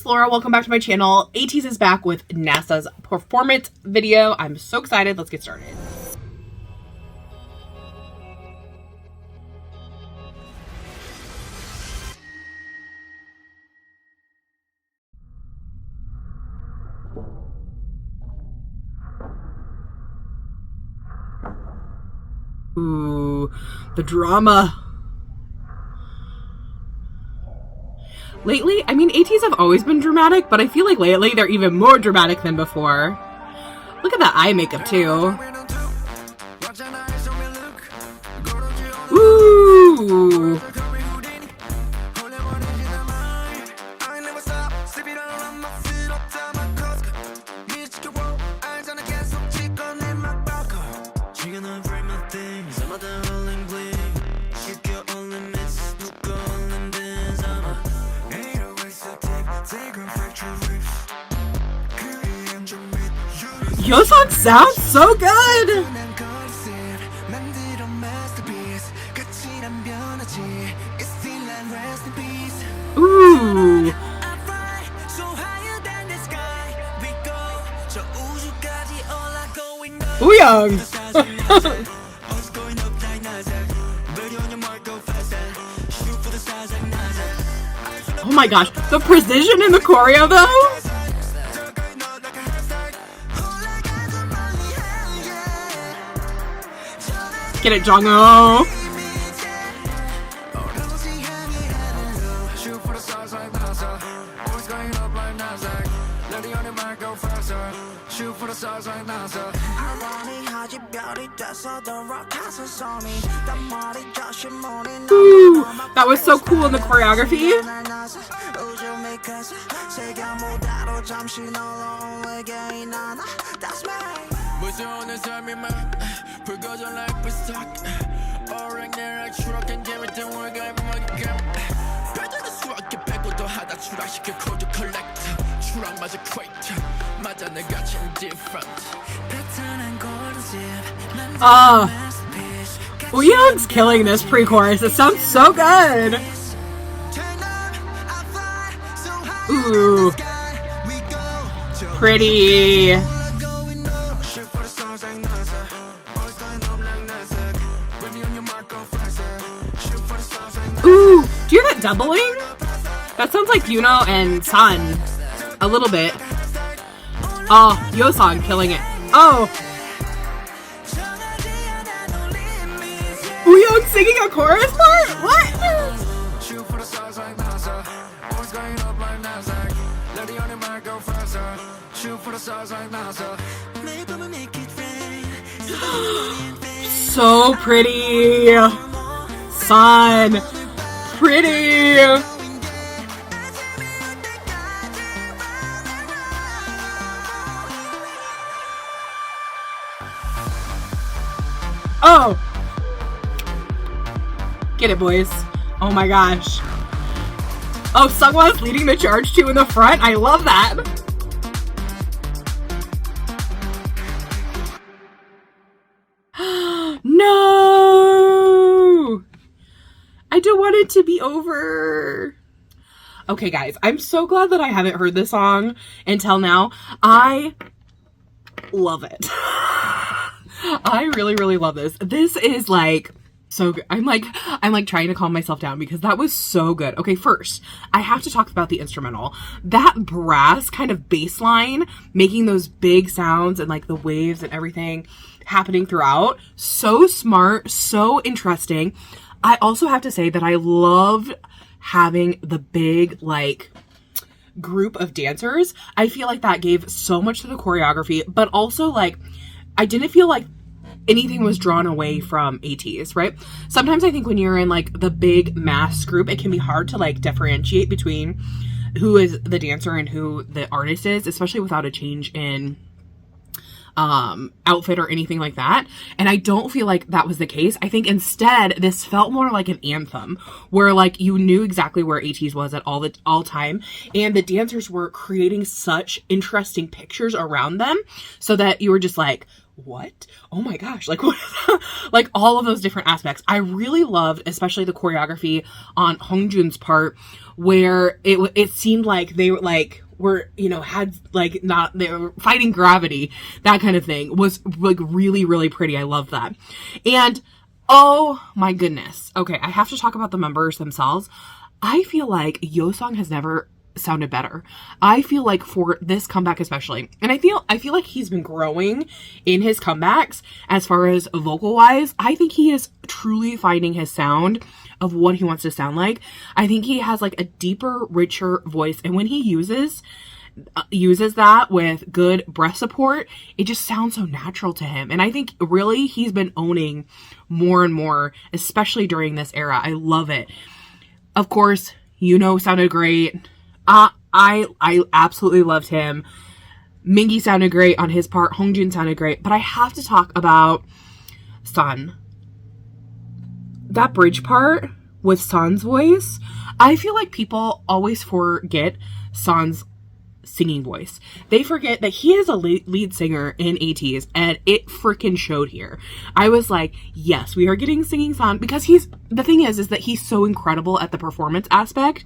Flora. Welcome back to my channel. ATEEZ is back with NASA's performance video. I'm so excited. Let's get started. Ooh, the drama. Lately, I mean, ATEEZ have always been dramatic, but I feel like lately they're even more dramatic than before. Look at that eye makeup, too. Ooh. Yeosang sounds so good! Ooh! Wooyoung! Oh my gosh, the precision in the choreo though! Get it, Jongho! Ooh, that was so cool in the choreography. Wooyoung's killing this pre-chorus. It sounds so good. Ooh, pretty. Ooh, do you hear that doubling? That sounds like Yuno and Sun. A little bit. Oh, Yeosang killing it. Oh! Wooyoung singing a chorus part? What? So pretty. Sun. Pretty. Oh! Get it, boys. Oh my gosh. Oh, Seungwa's leading the charge too in the front. I love that. No! I don't want it to be over. Okay, guys. I'm so glad that I haven't heard this song until now. I love it. I really, really love this. This is like so good. I'm like trying to calm myself down because that was so good. Okay, first, I have to talk about the instrumental. That brass kind of bass line making those big sounds and like the waves and everything happening throughout. So smart, so interesting. I also have to say that I loved having the big like group of dancers. I feel like that gave so much to the choreography, but also like I didn't feel like anything was drawn away from ATEEZ, right? Sometimes I think when you're in like the big mass group, it can be hard to like differentiate between who is the dancer and who the artist is, especially without a change in outfit or anything like that. And I don't feel like that was the case. I think instead this felt more like an anthem where like you knew exactly where ATEEZ was at all time, and the dancers were creating such interesting pictures around them so that you were just like, what? Oh my gosh. Like, what? Like, all of those different aspects. I really loved, especially the choreography on Hongjun's part, where it seemed like they were, you know, had like not, they were fighting gravity, that kind of thing was like really, really pretty. I love that. And oh my goodness. Okay. I have to talk about the members themselves. I feel like Yeosang has never sounded better. I feel like for this comeback especially, and I feel like he's been growing in his comebacks as far as vocal wise. I think he is truly finding his sound of what he wants to sound like. I think he has like a deeper, richer voice, and when he uses that with good breath support, it just sounds so natural to him. And I think really he's been owning more and more, especially during this era. I love it. Of course, sounded great. I absolutely loved him. Mingi sounded great on his part. Hongjun sounded great. But I have to talk about Sun. That bridge part with Sun's voice, I feel like people always forget Sun's singing voice. They forget that he is a lead singer in ATEEZ, and it freaking showed here. I was like, yes, we are getting singing Sun, because the thing is that he's so incredible at the performance aspect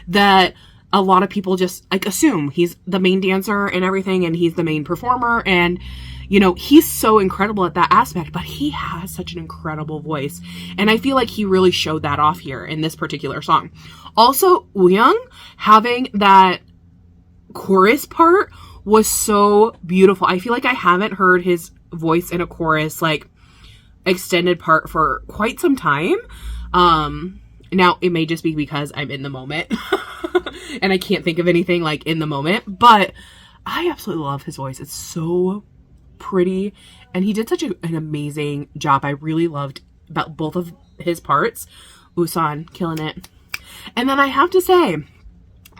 that a lot of people just like assume he's the main dancer and everything, and he's the main performer, and he's so incredible at that aspect, but he has such an incredible voice. And I feel like he really showed that off here in this particular song. Also, Wooyoung having that chorus part was so beautiful. I feel like I haven't heard his voice in a chorus, like extended part, for quite some time. Now it may just be because I'm in the moment and I can't think of anything like in the moment, but I absolutely love his voice. It's so pretty, and he did such an amazing job. I really loved about both of his parts. Usan killing it. And then I have to say,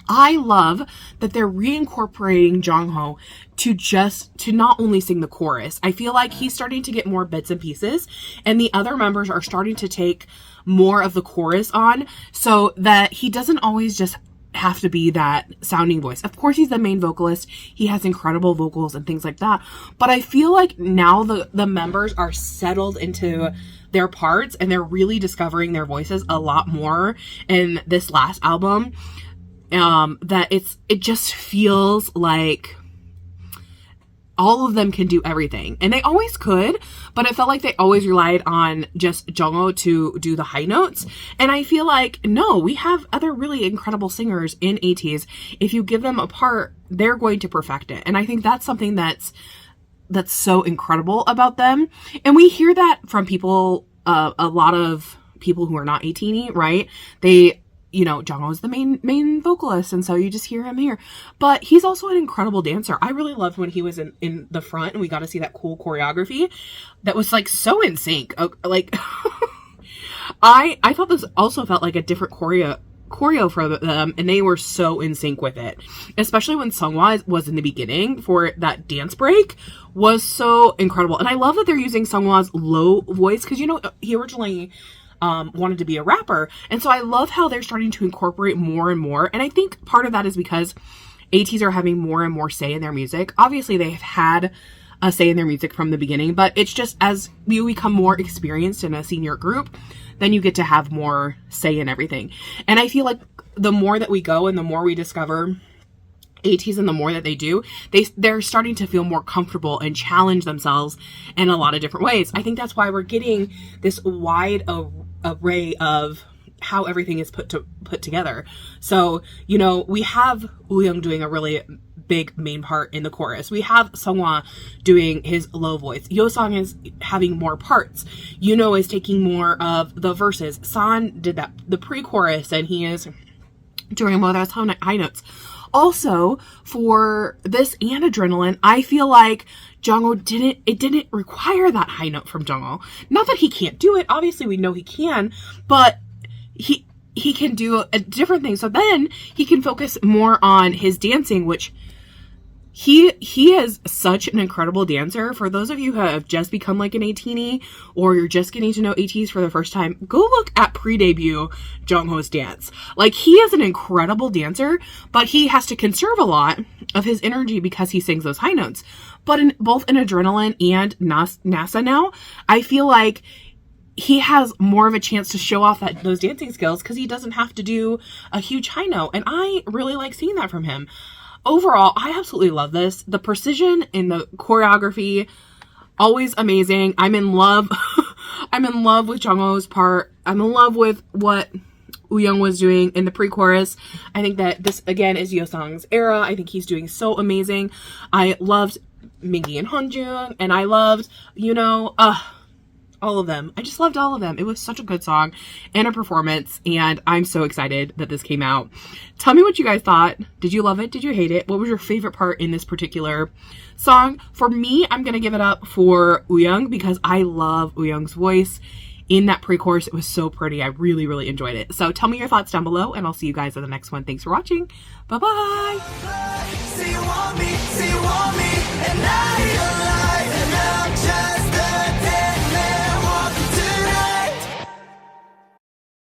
I love that they're reincorporating Jongho to not only sing the chorus. I feel like he's starting to get more bits and pieces, and the other members are starting to take more of the chorus on, so that he doesn't always just have to be that sounding voice. Of course, he's the main vocalist. He has incredible vocals and things like that. But I feel like now the members are settled into their parts, and they're really discovering their voices a lot more in this last album. That it just feels like all of them can do everything. And they always could, but it felt like they always relied on just Jongho to do the high notes. And I feel like, no, we have other really incredible singers in ATEEZ. If you give them a part, they're going to perfect it. And I think that's something that's so incredible about them. And we hear that from people, a lot of people who are not 18, right? Jongho is the main vocalist, and so you just hear him here. But he's also an incredible dancer. I really loved when he was in the front, and we got to see that cool choreography that was like so in sync. Like, I thought this also felt like a different choreo for them, and they were so in sync with it. Especially when Seonghwa was in the beginning for that dance break, was so incredible. And I love that they're using Seonghwa's low voice, because he originally wanted to be a rapper. And so I love how they're starting to incorporate more and more. And I think part of that is because ATEEZ are having more and more say in their music. Obviously, they've had a say in their music from the beginning, but it's just as you become more experienced in a senior group, then you get to have more say in everything. And I feel like the more that we go and the more we discover ATEEZ and the more that they do, they're starting to feel more comfortable and challenge themselves in a lot of different ways. I think that's why we're getting this wide array of how everything is put together. So, we have Wooyoung doing a really big main part in the chorus. We have Seonghwa doing his low voice. Yeosang is having more parts. Is taking more of the verses. San did the pre-chorus, and he is doing more of those high notes. Also, for this and Adrenaline, I feel like Jongho didn't require that high note from Jongho. Not that he can't do it. Obviously, we know he can, but he can do a different thing. So then he can focus more on his dancing, which he is such an incredible dancer. For those of you who have just become like an ATini, or you're just getting to know ATs for the first time, go look at pre-debut Jongho's dance. Like, he is an incredible dancer, but he has to conserve a lot of his energy because he sings those high notes. But in both in Adrenaline and NASA now, I feel like he has more of a chance to show off those dancing skills because he doesn't have to do a huge high note. And I really like seeing that from him. Overall, I absolutely love this. The precision in the choreography, always amazing. I'm in love. I'm in love with Jongho's part. I'm in love with what Wooyoung was doing in the pre-chorus. I think that this, again, is Yeosang's era. I think he's doing so amazing. I loved Mingi and Hyunjung, and I loved, all of them. I just loved all of them. It was such a good song and a performance, and I'm so excited that this came out. Tell me what you guys thought. Did you love it? Did you hate it? What was your favorite part in this particular song? For me, I'm going to give it up for Wooyoung because I love Wooyoung's voice. In that pre-chorus, it was so pretty. I really, really enjoyed it. So tell me your thoughts down below, and I'll see you guys in the next one. Thanks for watching. Bye-bye.